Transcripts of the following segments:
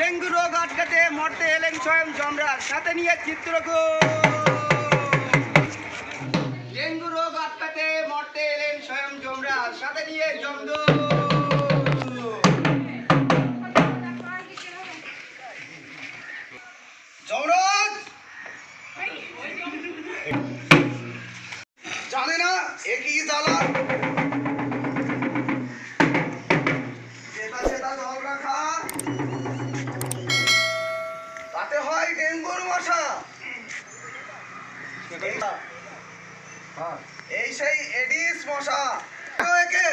Dengue রোগ আটকাতে মরতে এলেন স্বয়ং যমরাজ, সাথে নিয়ে চিত্রকূট। ডেঙ্গু রোগ আটকাতে মরতে এলেন স্বয়ং যমরাজ, সাথে নিয়ে যমদূত। যমরাজ জানে না এ কি জ্বালা, যেটা সেটা জল রাখা, তাতে হয় ডেঙ্গুর মশা। এই সেই এডিস মশা। একে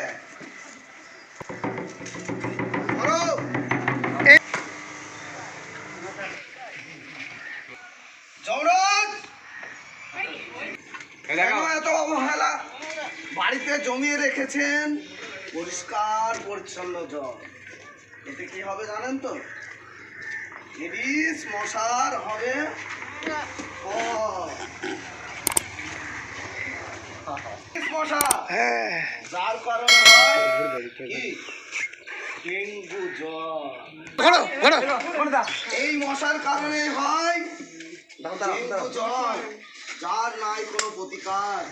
ধরো। যমরাজ কেন এত অবহেলা? বাড়িতে জমিয়ে রেখেছেন পরিষ্কার পরিচ্ছন্ন জল, এতে কি হবে জানেন তো? এডিস মশার হবে মশা, যার কারণে হয় কি ডেঙ্গু জ্বর। এই মশার কারণে হয় ডেঙ্গু জ্বর, যার নাই কোনো প্রতিকার।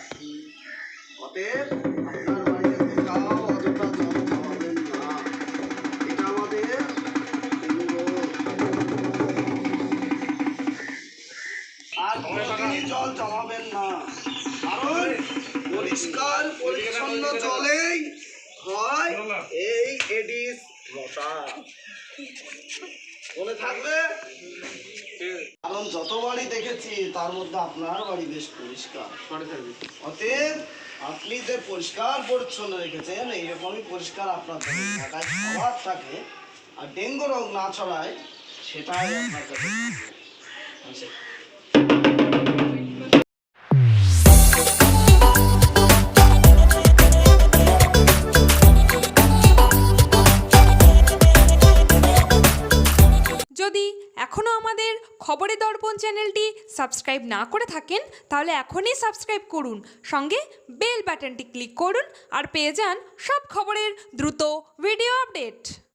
অতএব আপনার বাড়িতে কোথাও অযথা জল জমাবেন না, এটা আমাদের আর কোনোদিনই জল জমাবেন না, কারণ পরিষ্কার পরিচ্ছন্ন জলেই হয় এই এডিস মশা। মনে থাকবে, কারণ যত বাড়ি দেখেছি তার মধ্যে আপনার বাড়ি বেশ পরিষ্কার। অতএব আপনি যে পরিষ্কার পরিচ্ছন্ন রেখেছেন, এইরকমই পরিষ্কার আপনার এলাকায় খাবার থাকে আর ডেঙ্গু রোগ না ছড়ায়, সেটাই আপনার কাছে। যদি এখনও আমাদের খবরের দর্পণ চ্যানেলটি সাবস্ক্রাইব না করে থাকেন, তাহলে এখনই সাবস্ক্রাইব করুন, সঙ্গে বেল বাটনটি ক্লিক করুন আর পেয়ে যান সব খবরের দ্রুত ভিডিও আপডেট।